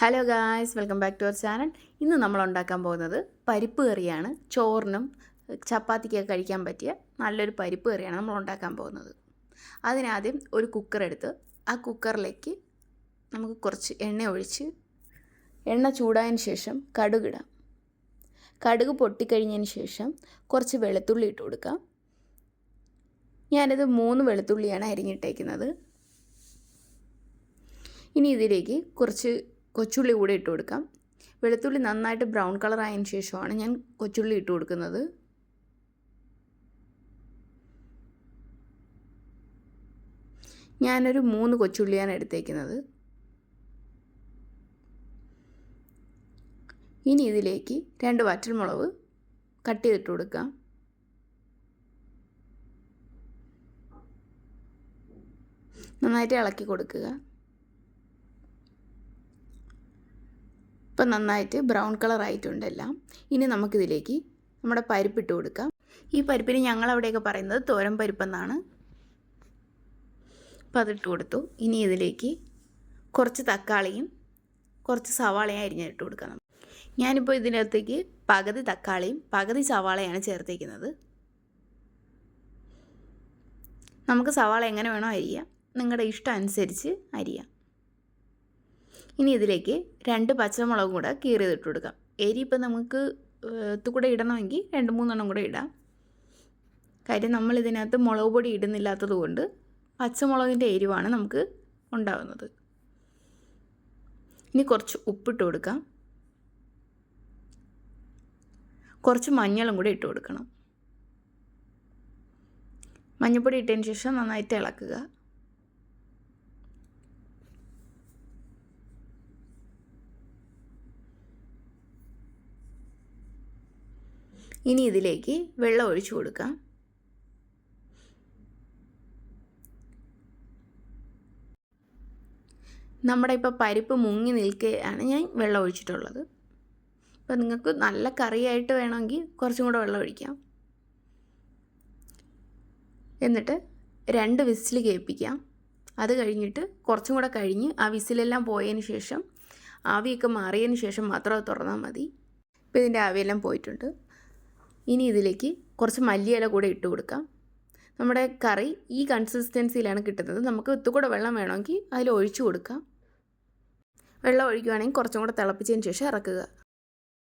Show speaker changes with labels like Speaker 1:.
Speaker 1: Hello guys, welcome back to our channel. ഇന്ന് നമ്മൾ ഉണ്ടാക്കാൻ പോകുന്നത് പരിപ്പ് കറിയാണ്. ചോറിനും ചപ്പാത്തിക്കൊക്കെ കഴിക്കാൻ പറ്റിയ നല്ലൊരു പരിപ്പ് കറിയാണ് നമ്മൾ ഉണ്ടാക്കാൻ പോകുന്നത്. അതിനാദ്യം ഒരു കുക്കർ എടുത്ത് ആ കുക്കറിലേക്ക് നമുക്ക് കുറച്ച് എണ്ണ ഒഴിച്ച് എണ്ണ ചൂടായതിന് ശേഷം കടുകിടാം. കടുക് പൊട്ടിക്കഴിഞ്ഞതിന് ശേഷം കുറച്ച് വെളുത്തുള്ളി ഇട്ട് കൊടുക്കാം. ഞാനിത് 3 വെളുത്തുള്ളിയാണ് അരിഞ്ഞിട്ടേക്കുന്നത്. ഇനി ഇതിലേക്ക് കുറച്ച് കൊച്ചുള്ളി കൂടെ ഇട്ട് കൊടുക്കാം. വെളുത്തുള്ളി നന്നായിട്ട് ബ്രൗൺ കളർ ആയതിനു ശേഷമാണ് ഞാൻ കൊച്ചുള്ളി ഇട്ട് കൊടുക്കുന്നത്. ഞാനൊരു 3 കൊച്ചുള്ളിയാണ് എടുത്തേക്കുന്നത്. ഇനി ഇതിലേക്ക് 2 വറ്റൽമുളക് കട്ട് ചെയ്തിട്ട് കൊടുക്കാം. നന്നായിട്ട് ഇളക്കി കൊടുക്കുക. ഇപ്പം നന്നായിട്ട് ബ്രൗൺ കളർ ആയിട്ടുണ്ടെല്ലാം. ഇനി നമുക്കിതിലേക്ക് നമ്മുടെ പരിപ്പിട്ട് കൊടുക്കാം. ഈ പരിപ്പിന് ഞങ്ങളവിടെയൊക്കെ പറയുന്നത് തോരൻ പരിപ്പെന്നാണ്. അപ്പം അതിട്ട് കൊടുത്തു. ഇനി ഇതിലേക്ക് കുറച്ച് തക്കാളിയും കുറച്ച് സവാളയും അരിഞ്ഞിട്ട് കൊടുക്കണം. ഞാനിപ്പോൾ ഇതിനകത്തേക്ക് പകുതി തക്കാളിയും പകുതി സവാളയാണ് ചേർത്തേക്കുന്നത്. നമുക്ക് സവാള എങ്ങനെ വേണോ അരിയാം, നിങ്ങളുടെ ഇഷ്ടം അനുസരിച്ച് അരിയാം. ഇനി ഇതിലേക്ക് 2 പച്ചമുളകും കൂടെ കീറിയതിട്ട് കൊടുക്കാം. എരി ഇപ്പം നമുക്ക് കൂടെ ഇടണമെങ്കിൽ 2-3 എണ്ണം കൂടെ ഇടാം. കാര്യം നമ്മൾ ഇതിനകത്ത് മുളക് പൊടി ഇടുന്നില്ലാത്തത് കൊണ്ട് പച്ചമുളകിൻ്റെ എരിവാണ് നമുക്ക് ഉണ്ടാകുന്നത്. ഇനി കുറച്ച് ഉപ്പിട്ട് കൊടുക്കാം. കുറച്ച് മഞ്ഞളും കൂടെ ഇട്ട് കൊടുക്കണം. മഞ്ഞൾപ്പൊടി ഇട്ടതിന് ശേഷം നന്നായിട്ട് ഇളക്കുക. ഇനി ഇതിലേക്ക് വെള്ളം ഒഴിച്ചു കൊടുക്കാം. നമ്മുടെ ഇപ്പോൾ പരിപ്പ് മുങ്ങി നിൽക്കുകയാണ് ഞാൻ വെള്ളം ഒഴിച്ചിട്ടുള്ളത്. അപ്പോൾ നിങ്ങൾക്ക് നല്ല കറിയായിട്ട് വേണമെങ്കിൽ കുറച്ചും കൂടെ വെള്ളം ഒഴിക്കാം. എന്നിട്ട് 2 വിസിൽ കേൾപ്പിക്കാം. അത് കഴിഞ്ഞിട്ട് കുറച്ചും കൂടെ കഴിഞ്ഞ് ആ വിസിലെല്ലാം പോയതിന് ശേഷം ആവിയൊക്കെ മാറിയതിന് ശേഷം മാത്രം അത് തുറന്നാൽ മതി. ഇപ്പോൾ ഇതിൻ്റെ ആവിയെല്ലാം പോയിട്ടുണ്ട്. ഇനി ഇതിലേക്ക് കുറച്ച് മല്ലിയില കൂടെ ഇട്ട് കൊടുക്കാം. നമ്മുടെ കറി ഈ കൺസിസ്റ്റൻസിയിലാണ് കിട്ടുന്നത്. നമുക്ക് ഇത്തുകൂടെ വെള്ളം വേണമെങ്കിൽ അതിൽ ഒഴിച്ചു കൊടുക്കാം. വെള്ളം ഒഴിക്കുകയാണെങ്കിൽ കുറച്ചും കൂടെ തിളപ്പിച്ചതിന് ശേഷം ഇറക്കുക.